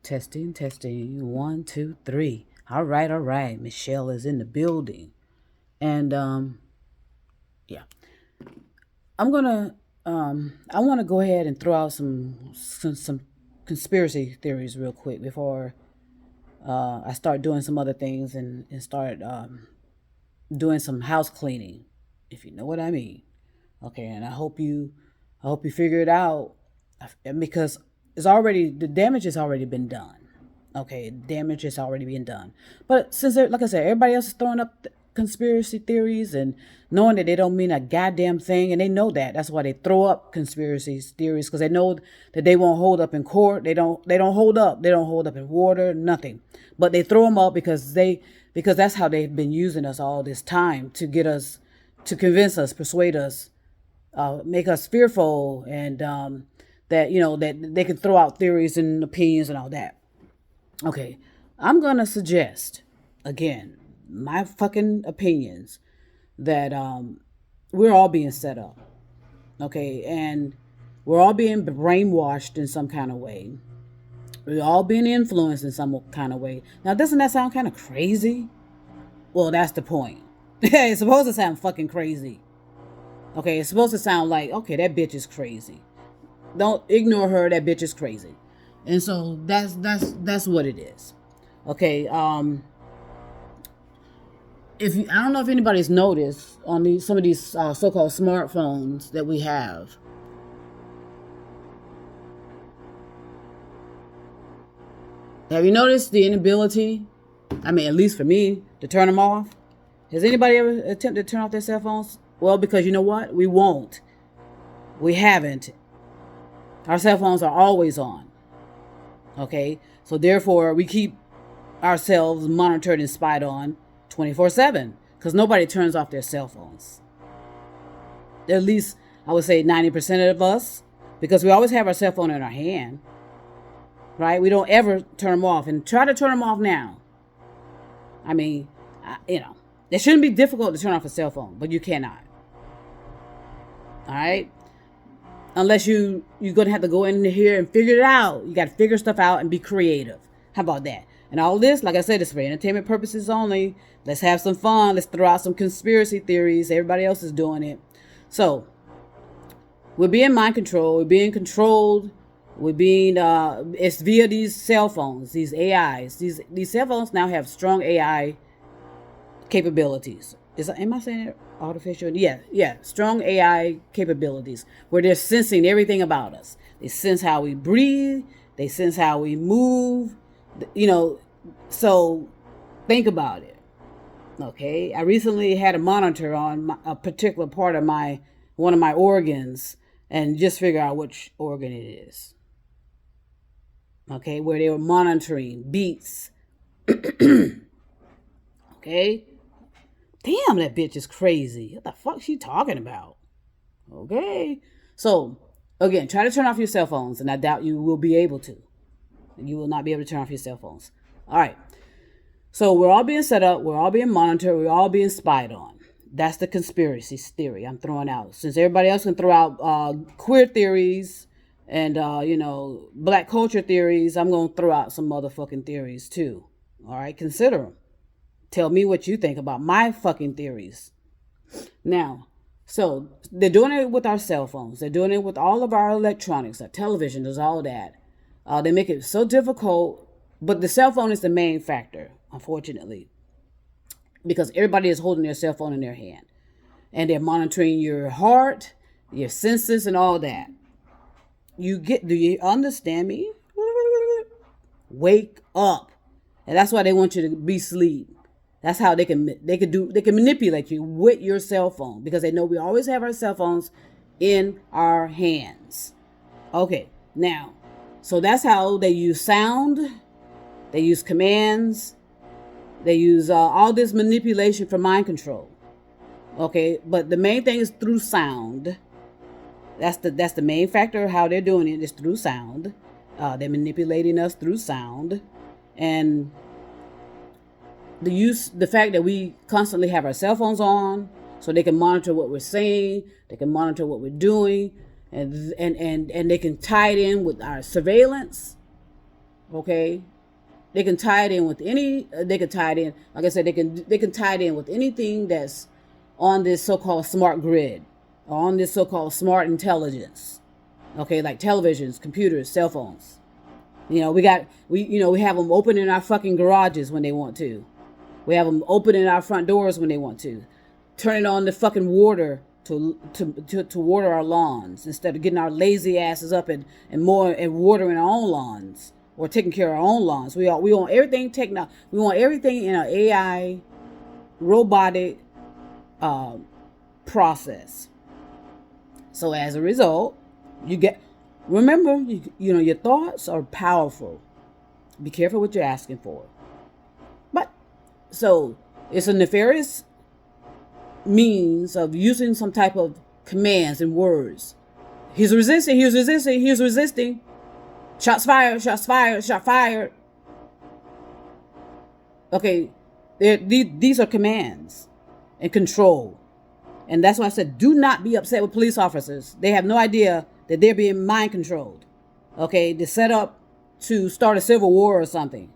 Testing, testing. 1, 2, 3. All right, all right. Michelle is in the building. And yeah. I want to go ahead and throw out some conspiracy theories real quick before I start doing some other things and start doing some house cleaning, if you know what I mean. Okay, and I hope you figure it out because the damage has already been done. Okay, damage has already been done. But since, like I said, everybody else is throwing up conspiracy theories and knowing that they don't mean a goddamn thing, and they know that. That's why they throw up conspiracy theories, because they know that they won't hold up in court. They don't hold up. They don't hold up in water. Nothing. But they throw them up because that's how they've been using us all this time to get us, to convince us, persuade us, make us fearful, and that that they can throw out theories and opinions and all that. Okay, I'm gonna suggest again my fucking opinions that we're all being set up. Okay, and we're all being brainwashed in some kind of way. We're all being influenced in some kind of way. Now, doesn't that sound kind of crazy? Well, that's the point. It's supposed to sound fucking crazy. Okay, it's supposed to sound like, okay, that bitch is crazy. Don't ignore her. That bitch is crazy. And so that's what it is. Okay. I don't know if anybody's noticed on some of these so-called smartphones that we have. Have you noticed the inability? I mean, at least for me, to turn them off. Has anybody ever attempted to turn off their cell phones? Well, because you know what? We won't. We haven't. Our cell phones are always on. Okay? So therefore, we keep ourselves monitored and spied on 24/7. Because nobody turns off their cell phones. At least, I would say 90% of us. Because we always have our cell phone in our hand. Right? We don't ever turn them off. And try to turn them off now. I mean, it shouldn't be difficult to turn off a cell phone. But you cannot. All right? Unless you're going to have to go in here and figure it out. You got to figure stuff out and be creative. How about that? And all this, like I said, is for entertainment purposes only. Let's have some fun. Let's throw out some conspiracy theories. Everybody else is doing it. So, we're being mind controlled. We're being controlled. We're being, it's via these cell phones, these AIs. These cell phones now have strong AI capabilities. Am I saying it? Artificial? Yeah. Strong AI capabilities where they're sensing everything about us. They sense how we breathe. They sense how we move. So think about it. Okay. I recently had a monitor on a particular part of one of my organs and just figure out which organ it is. Okay. Where they were monitoring beats. Okay. Damn, that bitch is crazy. What the fuck is she talking about? Okay. So, again, try to turn off your cell phones, and I doubt you will be able to. You will not be able to turn off your cell phones. All right. So, we're all being set up. We're all being monitored. We're all being spied on. That's the conspiracy theory I'm throwing out. Since everybody else can throw out queer theories and, black culture theories, I'm going to throw out some motherfucking theories, too. All right? Consider them. Tell me what you think about my fucking theories. Now, so they're doing it with our cell phones. They're doing it with all of our electronics, our televisions, all that. They make it so difficult, but the cell phone is the main factor, unfortunately, because everybody is holding their cell phone in their hand, and they're monitoring your heart, your senses, and all that. Do you understand me? Wake up, and that's why they want you to be asleep. That's how they can manipulate you with your cell phone, because they know we always have our cell phones in our hands. Okay, now, so that's how they use sound, they use commands, they use all this manipulation for mind control. Okay, but the main thing is through sound. That's the main factor of how they're doing it, is through sound. They're manipulating us through sound, and the fact that we constantly have our cell phones on, so they can monitor what we're saying, they can monitor what we're doing, and they can tie it in with our surveillance. Okay, they can tie it in with any. They can tie it in. Like I said, they can tie it in with anything that's on this so-called smart grid, or on this so-called smart intelligence. Okay, like televisions, computers, cell phones. We have them open in our fucking garages when they want to. We have them opening our front doors when they want to. Turning on the fucking water to water our lawns instead of getting our lazy asses up and watering our own lawns or taking care of our own lawns. We want everything we want everything in an AI robotic uh, process. So as a result, you get remember your thoughts are powerful. Be careful what you're asking for. But so it's a nefarious means of using some type of commands and words. He's resisting, he's resisting, he's resisting. Shots fired, shots fired, shot fired. Okay, these are commands and control. And that's why I said do not be upset with police officers. They have no idea that they're being mind controlled. Okay, they're set up to start a civil war or something.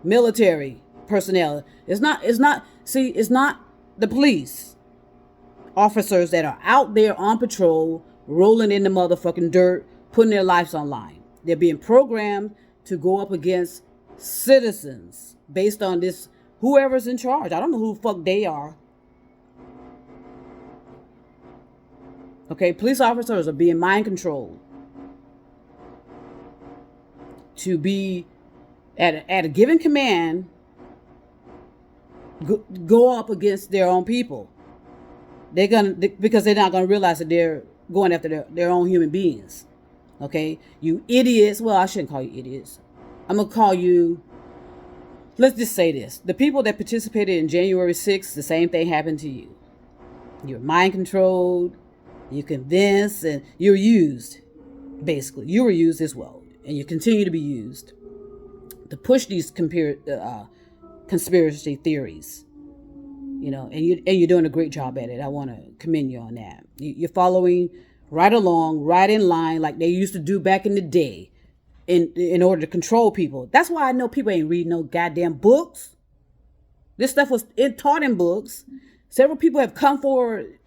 Military personnel. It's not the police officers that are out there on patrol, rolling in the motherfucking dirt, putting their lives on line. They're being programmed to go up against citizens based on this, whoever's in charge. I don't know who the fuck they are. Okay, police officers are being mind controlled to be at a given command, go up against their own people. Because they're not gonna realize that they're going after their own human beings. Okay, you idiots. Well, I shouldn't call you idiots. I'm gonna call you. Let's just say this: the people that participated in January 6th, the same thing happened to you. You're mind controlled. You're convinced, and you're used. Basically, you were used as well, and you continue to be used to push these conspiracy theories. And you're doing a great job at it. I want to commend you on that. You're following right along, right in line, like they used to do back in the day, in order to control people. That's why I know people ain't reading no goddamn books. This stuff was taught in books. Several people have come forward.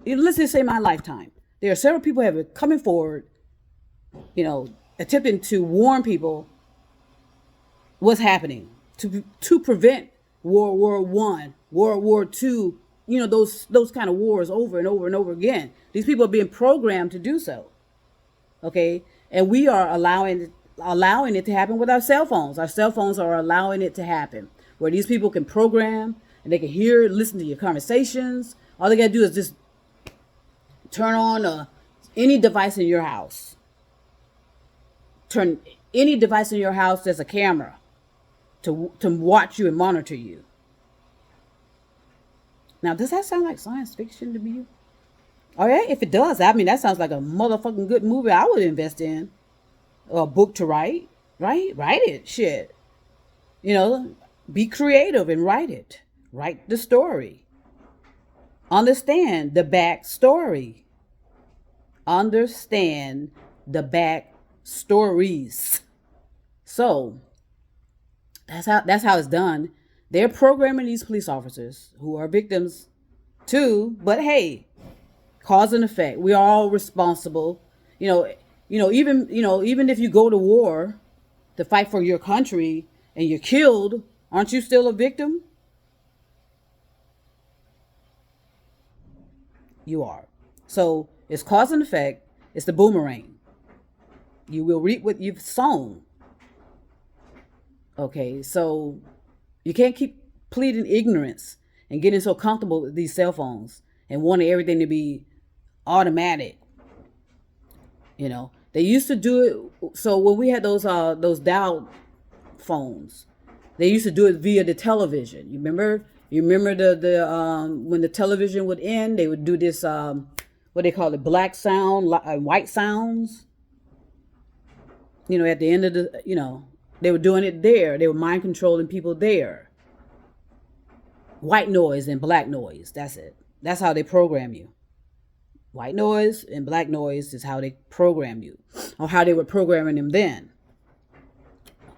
Let's just say my lifetime. There are several people who have coming forward, attempting to warn people what's happening to prevent World War I, World War II, those kind of wars over and over and over again. These people are being programmed to do so. Okay? And we are allowing it to happen with our cell phones. Our cell phones are allowing it to happen. Where these people can program and they can hear, listen to your conversations. All they gotta do is just turn on any device in your house. Turn any device in your house that's a camera to watch you and monitor you. Now, does that sound like science fiction to you? Oh yeah, if it does, that sounds like a motherfucking good movie I would invest in. Or a book to write, right? Write it, shit. Be creative and write it. Write the story. Understand the back story. Understand the back stories. So, that's how it's done. They're programming these police officers who are victims too, but hey, cause and effect. We are all responsible. Even if you go to war to fight for your country and you're killed, aren't you still a victim? You are. So it's cause and effect. It's the boomerang. You will reap what you've sown. Okay, so you can't keep pleading ignorance and getting so comfortable with these cell phones and wanting everything to be automatic. They used to do it. So when we had those dial phones, they used to do it via the television. You remember? You remember the when the television would end, they would do this what they call it, black sound, white sounds. At the end of they were doing it there. They were mind controlling people there. White noise and black noise. That's it. That's how they program you. White noise and black noise is how they program you, or how they were programming them then.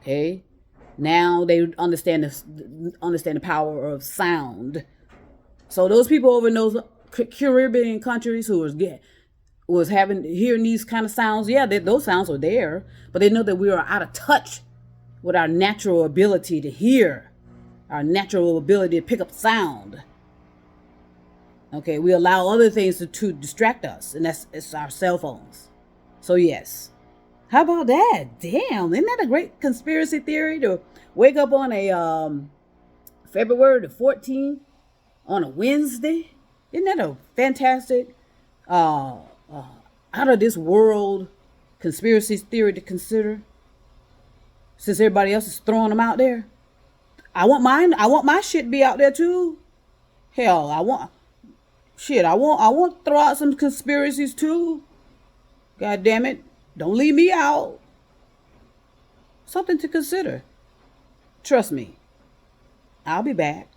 Okay, now they understand the power of sound. So those people over in those Caribbean countries who was having hearing these kind of sounds, yeah, those sounds were there, but they know that we are out of touch with our natural ability to hear, our natural ability to pick up sound. Okay, we allow other things to distract us, and it's our cell phones. So yes, how about that? Damn, isn't that a great conspiracy theory to wake up on a February the 14th on a Wednesday? Isn't that a fantastic, uh, uh, out of this world conspiracy theory to consider? Since everybody else is throwing them out there, I want mine. I want my shit to be out there too. Hell, I want shit. I want to throw out some conspiracies too. God damn it! Don't leave me out. Something to consider. Trust me. I'll be back.